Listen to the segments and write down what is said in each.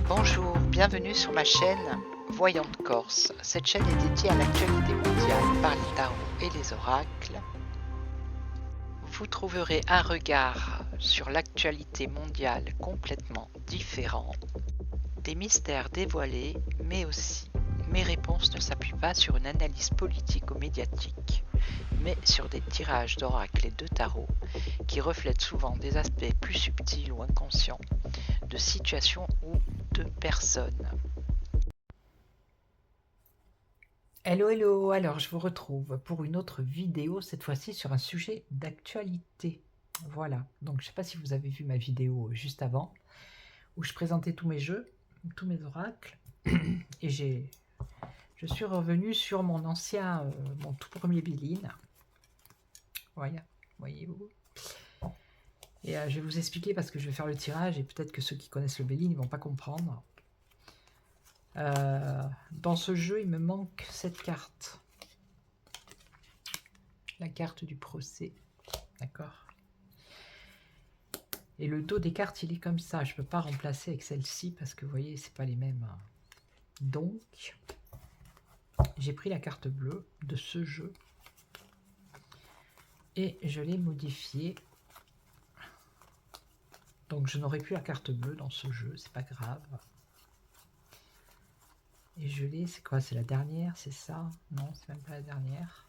Bonjour, bienvenue sur ma chaîne Voyante Corse. Cette chaîne est dédiée à l'actualité mondiale par les tarots et les oracles. Vous trouverez un regard sur l'actualité mondiale complètement différent, des mystères dévoilés, mais aussi mes réponses ne s'appuient pas sur une analyse politique ou médiatique, mais sur des tirages d'oracles et de tarots qui reflètent souvent des aspects plus subtils ou inconscients de situations ou de personnes. Hello, hello, alors je vous retrouve pour une autre vidéo, cette fois-ci sur un sujet d'actualité. Voilà, donc je ne sais pas si vous avez vu ma vidéo juste avant, où je présentais tous mes jeux, tous mes oracles, et je suis revenu sur mon ancien, mon tout premier Béline. Voilà, voyez-vous. Et je vais vous expliquer parce que je vais faire le tirage, et peut-être que ceux qui connaissent le Béline, ils ne vont pas comprendre. Dans ce jeu, il me manque cette carte. La carte du procès, d'accord. Et le dos des cartes, il est comme ça. Je ne peux pas remplacer avec celle-ci parce que vous voyez, c'est pas les mêmes. Donc, j'ai pris la carte bleue de ce jeu et je l'ai modifiée. Donc, je n'aurai plus la carte bleue dans ce jeu, c'est pas grave. Et je l'ai, c'est quoi? C'est la dernière, c'est ça? Non, c'est même pas la dernière.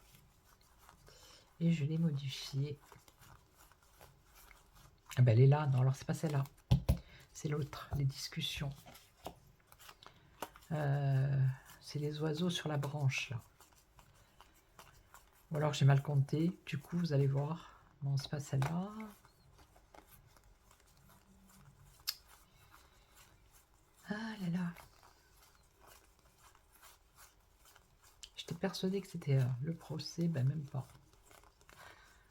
Et je l'ai modifiée. Ah ben, elle est là. Non, alors c'est pas celle-là. C'est l'autre, les discussions. C'est les oiseaux sur la branche, là. Ou alors j'ai mal compté. Du coup, vous allez voir. Non, c'est pas celle-là. Ah là là. J'étais persuadée que c'était le procès, ben même pas.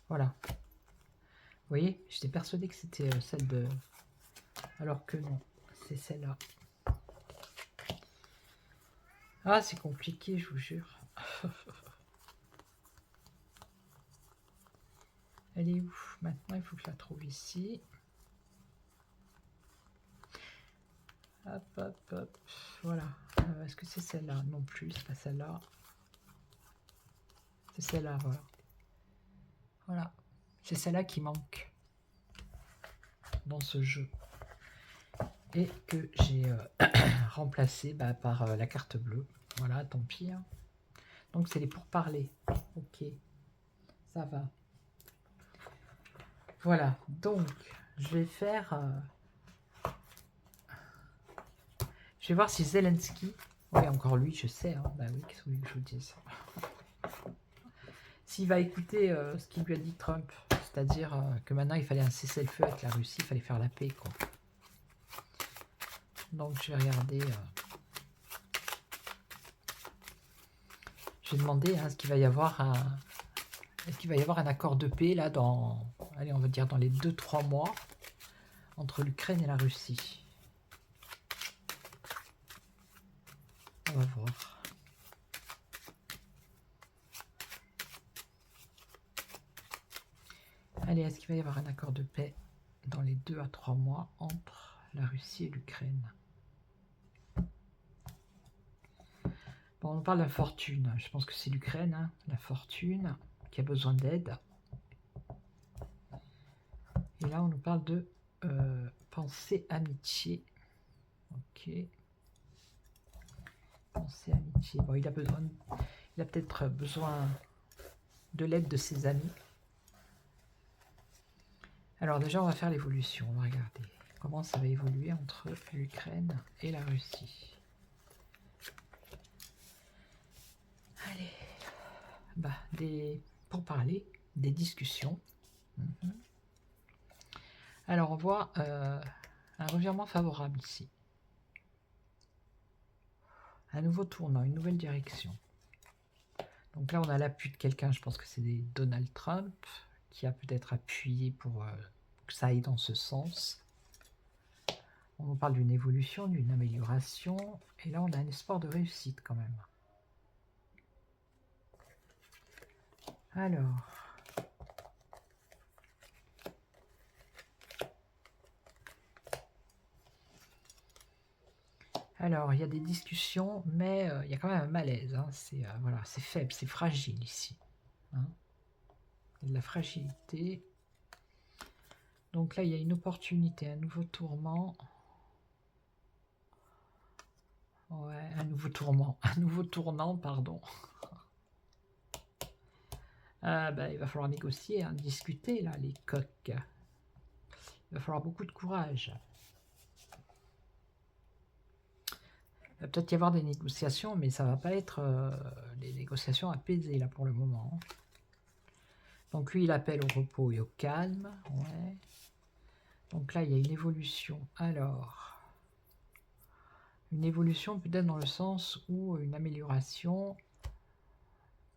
Voilà. Vous voyez, j'étais persuadée que c'était celle de... Alors que non, c'est celle-là. Ah, c'est compliqué, je vous jure. Elle est où? Maintenant, il faut que je la trouve ici. Hop, hop, hop. Voilà. Est-ce que c'est celle-là? Non plus, c'est pas celle-là. C'est celle-là, voilà. Voilà. C'est celle-là qui manque dans ce jeu. Et que j'ai remplacé par la carte bleue. Voilà, tant pis. Hein. Donc, c'est les pourparlers. Ok. Ça va. Voilà, donc je vais faire... je vais voir si Zelensky... Oui, encore lui, je sais. Hein. Bah oui, qu'est-ce que vous voulez que je vous dise? S'il va écouter ce qu'il lui a dit Trump, c'est-à-dire que maintenant il fallait un cessez-le-feu avec la Russie, il fallait faire la paix, quoi. Donc je vais regarder... je vais demander est-ce qu'il va y avoir un... Est-ce qu'il va y avoir un accord de paix là dans... Allez, on va dire dans les 2-3 mois entre l'Ukraine et la Russie. On va voir. Allez, est-ce qu'il va y avoir un accord de paix dans les 2 à 3 mois entre la Russie et l'Ukraine? Bon, on parle de la fortune. Je pense que c'est l'Ukraine, hein, la fortune, qui a besoin d'aide. Et là, on nous parle de pensée amitié. Ok. Pensée amitié. Bon, il a peut-être besoin de l'aide de ses amis. Alors déjà, on va faire l'évolution. On va regarder comment ça va évoluer entre l'Ukraine et la Russie. Allez. Bah, pour parler, des discussions. Alors, on voit un revirement favorable ici. Un nouveau tournant, une nouvelle direction. Donc là, on a l'appui de quelqu'un, je pense que c'est Donald Trump, qui a peut-être appuyé pour que ça aille dans ce sens. On nous parle d'une évolution, d'une amélioration, et là, on a un espoir de réussite quand même. Alors, il y a des discussions, mais il y a quand même un malaise, hein. C'est voilà, c'est faible, c'est fragile ici, hein. Il y a de la fragilité. Donc là, il y a une opportunité, un nouveau tourment. Ouais, un nouveau tourment, un nouveau tournant, pardon. Il va falloir négocier, hein, discuter, là, les coqs. Il va falloir beaucoup de courage. Il va peut-être y avoir des négociations, mais ça va pas être des négociations apaisées, là, pour le moment. Donc lui, il appelle au repos et au calme. Ouais. Donc là, il y a une évolution. Alors, une évolution peut-être dans le sens où une amélioration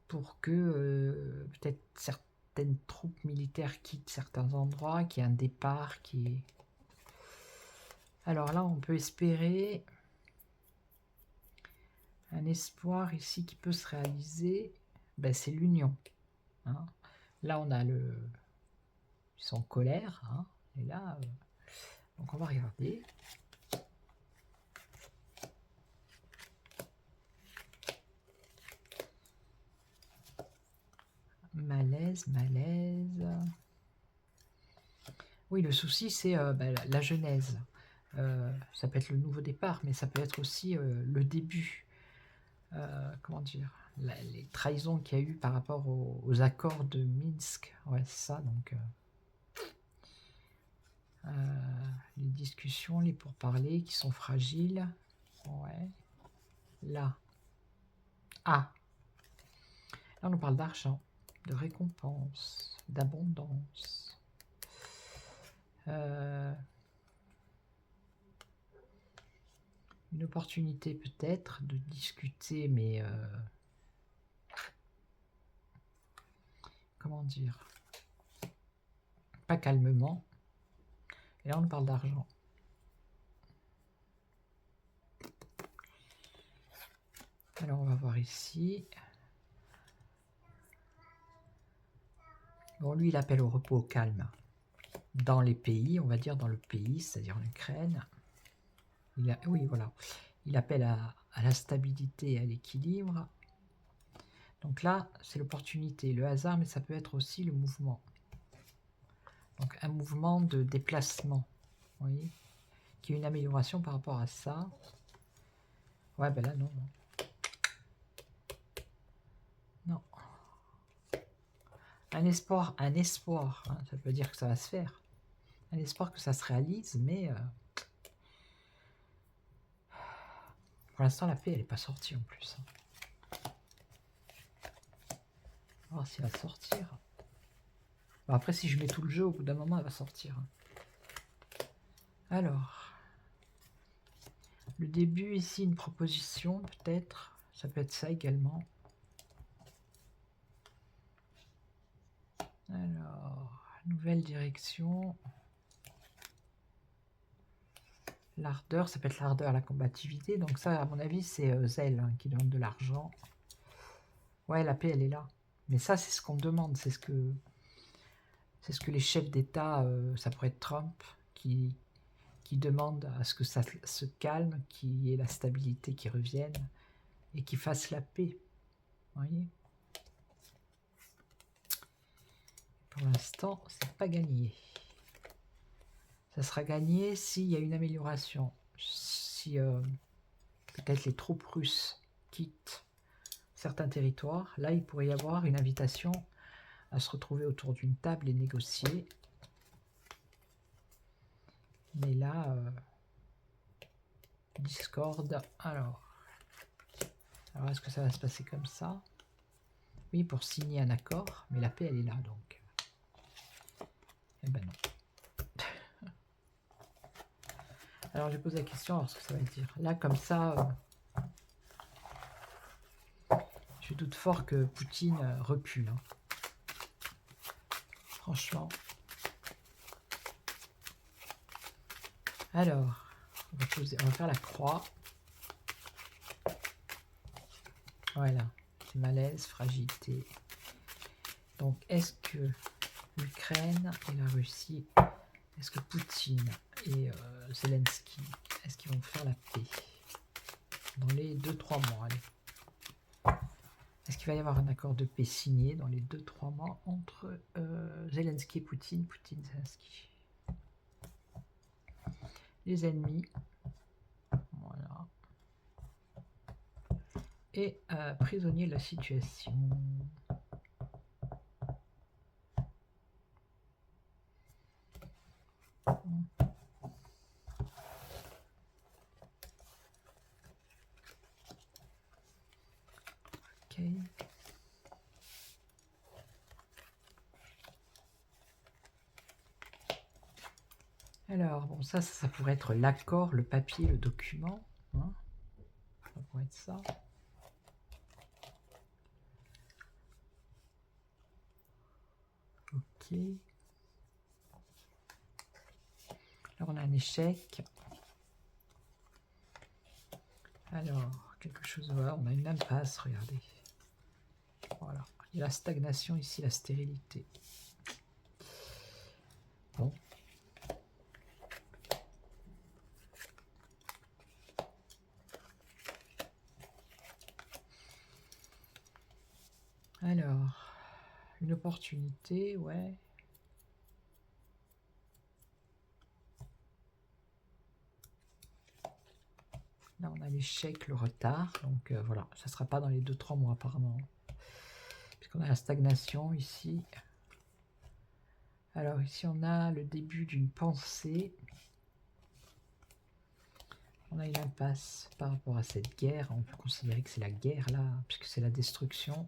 pour que peut-être certaines troupes militaires quittent certains endroits, qu'il y ait un départ qui... Alors là, on peut espérer un espoir ici qui peut se réaliser, ben, c'est l'union, hein. Là, on a le... Ils sont en colère, hein. Et là, donc on va regarder. Malaise, malaise. Oui, le souci, c'est la genèse. Ça peut être le nouveau départ, mais ça peut être aussi le début. Comment dire, les trahisons qu'il y a eu par rapport aux accords de Minsk. Ouais, c'est ça, donc... les discussions, les pourparlers qui sont fragiles. Ouais. Là. Ah. Là, on nous parle d'argent, de récompense, d'abondance. Une opportunité peut-être de discuter, mais comment dire, pas calmement. Et là, on nous parle d'argent. Alors, on va voir ici. Bon, lui, il appelle au repos, au calme. Dans les pays, on va dire dans le pays, c'est-à-dire en Ukraine. Oui, voilà. Il appelle à la stabilité et à l'équilibre. Donc là, c'est l'opportunité, le hasard, mais ça peut être aussi le mouvement. Donc un mouvement de déplacement, vous voyez, qui est une amélioration par rapport à ça. Ouais, ben là, non. Non. Un espoir, hein, ça veut dire que ça va se faire. Un espoir que ça se réalise, mais pour l'instant, la paix, elle n'est pas sortie en plus. On va voir si elle va sortir. Bon, après, si je mets tout le jeu, au bout d'un moment, elle va sortir. Alors, le début, ici, une proposition, peut-être. Ça peut être ça également. Alors, nouvelle direction. L'ardeur, ça peut être l'ardeur, la combativité. Donc ça, à mon avis, c'est Zelle hein, qui demande de l'argent. Ouais, la paix, elle est là. Mais ça, c'est ce qu'on demande. C'est ce que les chefs d'État, ça pourrait être Trump, qui demande à ce que ça se calme, qu'il y ait la stabilité qui revienne et qui fasse la paix. Vous voyez ? Pour l'instant, c'est pas gagné. Ça sera gagné s'il y a une amélioration. Si peut-être les troupes russes quittent certains territoires, là, il pourrait y avoir une invitation à se retrouver autour d'une table et négocier. Mais là, discorde. Alors est-ce que ça va se passer comme ça? Oui, pour signer un accord, mais la paix, elle est là, donc. Eh ben non. Alors, j'ai posé la question, alors ce que ça va dire. Là, comme ça, je doute fort que Poutine recule. Hein. Franchement. Alors, on va faire la croix. Voilà. C'est malaise, fragilité. Donc, est-ce que l'Ukraine et la Russie, est-ce que Poutine et Zelensky, est-ce qu'ils vont faire la paix? dans les 2-3 mois. Allez. Est-ce qu'il va y avoir un accord de paix signé dans les 2-3 mois entre Zelensky et Poutine, Zelensky. Les ennemis. Voilà. Et prisonnier de la situation. Ok. Alors, bon, ça pourrait être l'accord, le papier, le document. Hein, ça pourrait être ça. Ok. Alors, on a un échec. Alors, quelque chose... Voilà, on a une impasse, regardez. Voilà. Il y a la stagnation ici, la stérilité. Bon. Alors, une opportunité, ouais. Là, on a l'échec, le retard. Donc, voilà, ça ne sera pas dans les 2-3 mois, apparemment. Puisqu'on a la stagnation ici. Alors, ici, on a le début d'une pensée. On a une impasse par rapport à cette guerre. On peut considérer que c'est la guerre, là, puisque c'est la destruction.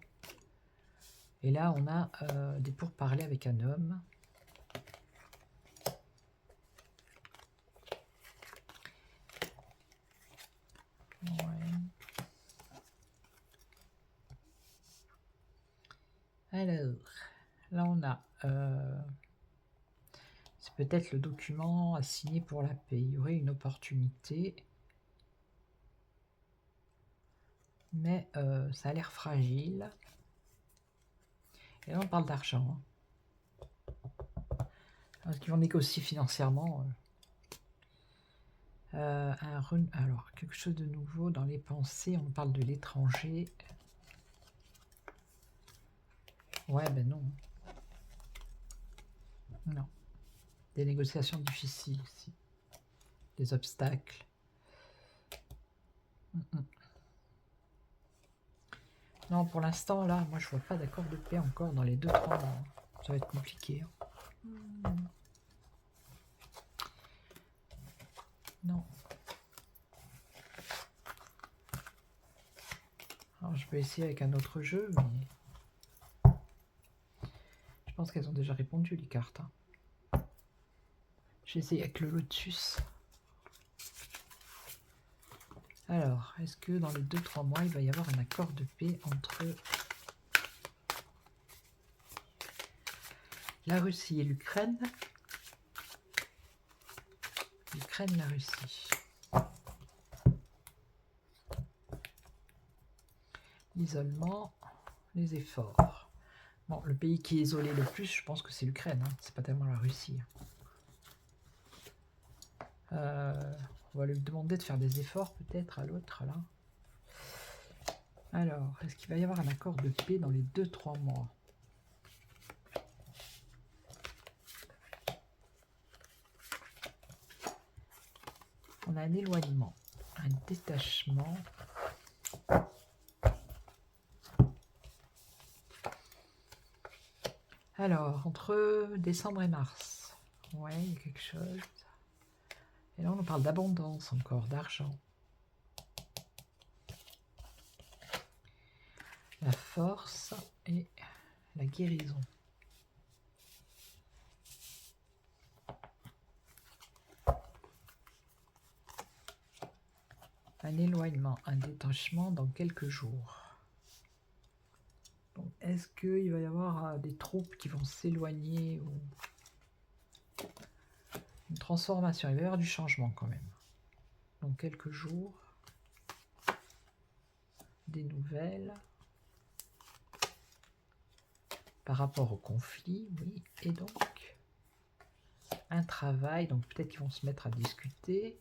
Et là, on a des pourparlers avec un homme. Ouais. Alors, là, on a... c'est peut-être le document à signer pour la paix. Il y aurait une opportunité. Mais ça a l'air fragile. Et là, on parle d'argent. Parce qu'ils vont négocier financièrement. Alors, quelque chose de nouveau dans les pensées. On parle de l'étranger. Ouais, ben non. Non. Des négociations difficiles aussi. Des obstacles. Non, pour l'instant, là, moi, je vois pas d'accord de paix encore dans les 2-3 mois. Ça va être compliqué. Hein. Non. Alors, je peux essayer avec un autre jeu, mais... Je pense qu'elles ont déjà répondu, les cartes. Hein. J'ai essayé avec le Lotus. Alors, est-ce que dans les 2-3 mois, il va y avoir un accord de paix entre la Russie et l'Ukraine? L'Ukraine, la Russie. L'isolement, les efforts. Bon, le pays qui est isolé le plus, je pense que c'est l'Ukraine. Hein. C'est pas tellement la Russie. On va lui demander de faire des efforts peut-être à l'autre là. Alors, est-ce qu'il va y avoir un accord de paix dans les 2-3 mois? On a un éloignement, un détachement. Alors, entre décembre et mars, ouais, il y a quelque chose. Et là, on nous parle d'abondance encore, d'argent. La force et la guérison. Un éloignement, un détachement dans quelques jours. Donc, est-ce qu'il va y avoir des troupes qui vont s'éloigner ou une transformation? Il va y avoir du changement quand même. Donc, quelques jours. Des nouvelles. Par rapport au conflit, oui. Et donc, un travail. Donc, peut-être qu'ils vont se mettre à discuter.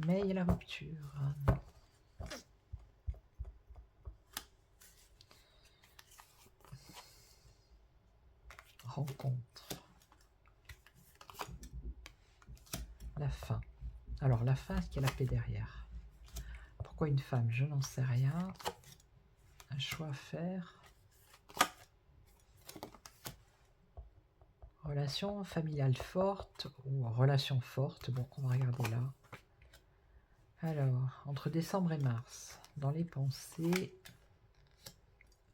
Mais il y a la rupture. la fin? Est-ce qu'il y a la paix derrière? Pourquoi une femme? Je n'en sais rien. Un choix à faire. Relation familiale forte ou relation forte. Bon, on va regarder là. Alors, entre décembre et mars, dans les pensées,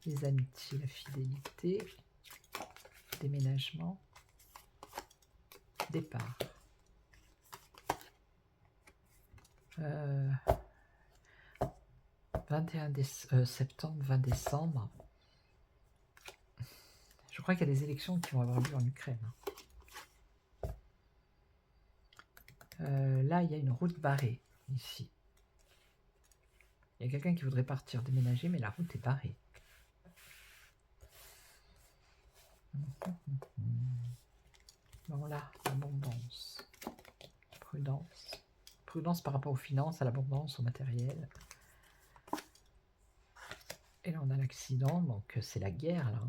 les amitiés, la fidélité, déménagement, départ. 21 septembre, 20 décembre. Je crois qu'il y a des élections qui vont avoir lieu en Ukraine. Là, il y a une route barrée, ici. Il y a quelqu'un qui voudrait partir déménager, mais la route est barrée. Bon, là, l'abondance. Prudence. Prudence par rapport aux finances, à l'abondance, au matériel. Et là, on a l'accident, donc c'est la guerre, là.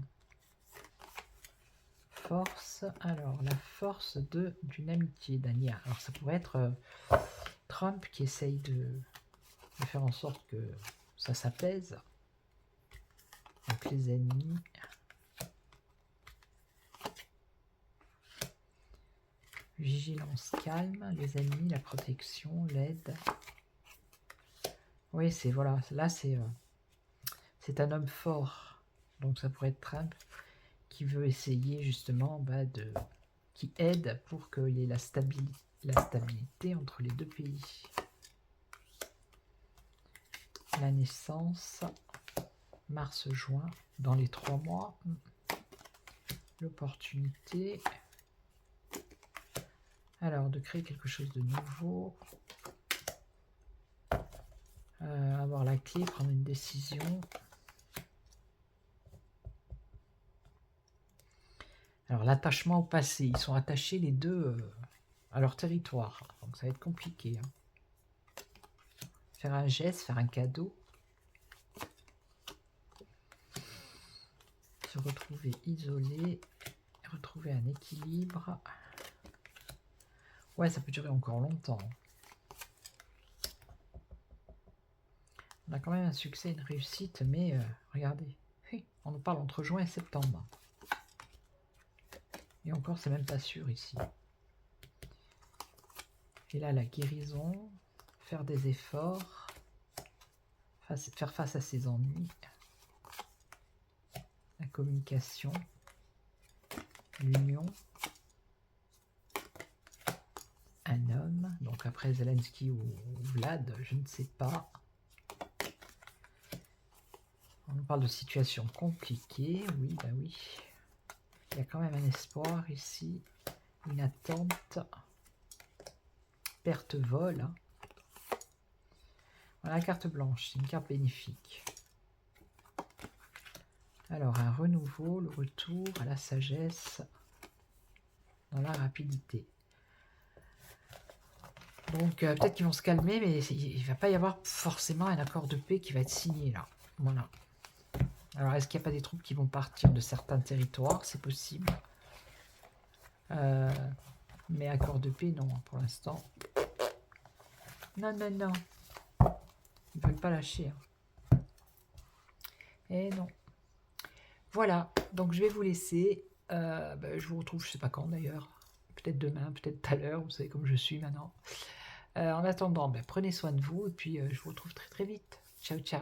Force. Alors, la force d'une amitié, d'un lien. Alors, ça pourrait être Trump qui essaye de faire en sorte que ça s'apaise. Donc, les ennemis. Vigilance calme, les ennemis, la protection, l'aide. Oui, c'est voilà, là c'est un homme fort, donc ça pourrait être Trump qui veut essayer justement qui aide pour qu'il y ait la stabilité entre les deux pays. La naissance, mars-juin, dans les 3 mois. L'opportunité. Alors, de créer quelque chose de nouveau. Avoir la clé, prendre une décision. Alors, l'attachement au passé. Ils sont attachés les deux à leur territoire. Donc, ça va être compliqué. Hein. Faire un geste, faire un cadeau. Se retrouver isolé. Retrouver un équilibre. Ouais, ça peut durer encore longtemps. On a quand même un succès, une réussite, mais regardez, on nous parle entre juin et septembre. Et encore, c'est même pas sûr ici. Et là, la guérison, faire des efforts, faire face à ses ennuis, la communication, l'union, un homme, donc après Zelensky ou Vlad, je ne sais pas. On nous parle de situation compliquée, oui, bah oui. Il y a quand même un espoir ici, une attente, perte vol. Hein. Voilà la carte blanche, c'est une carte bénéfique. Alors un renouveau, le retour à la sagesse, dans la rapidité. Donc peut-être qu'ils vont se calmer, mais il ne va pas y avoir forcément un accord de paix qui va être signé là. Voilà. Alors, est-ce qu'il n'y a pas des troupes qui vont partir de certains territoires? C'est possible. Mais accord de paix, non, pour l'instant. Non, non, non. Ils ne veulent pas lâcher. Hein. Et non. Voilà, donc je vais vous laisser. Je vous retrouve, je ne sais pas quand d'ailleurs. Peut-être demain, peut-être tout à l'heure. Vous savez comme je suis maintenant. En attendant, prenez soin de vous. Et puis, je vous retrouve très très vite. Ciao, ciao.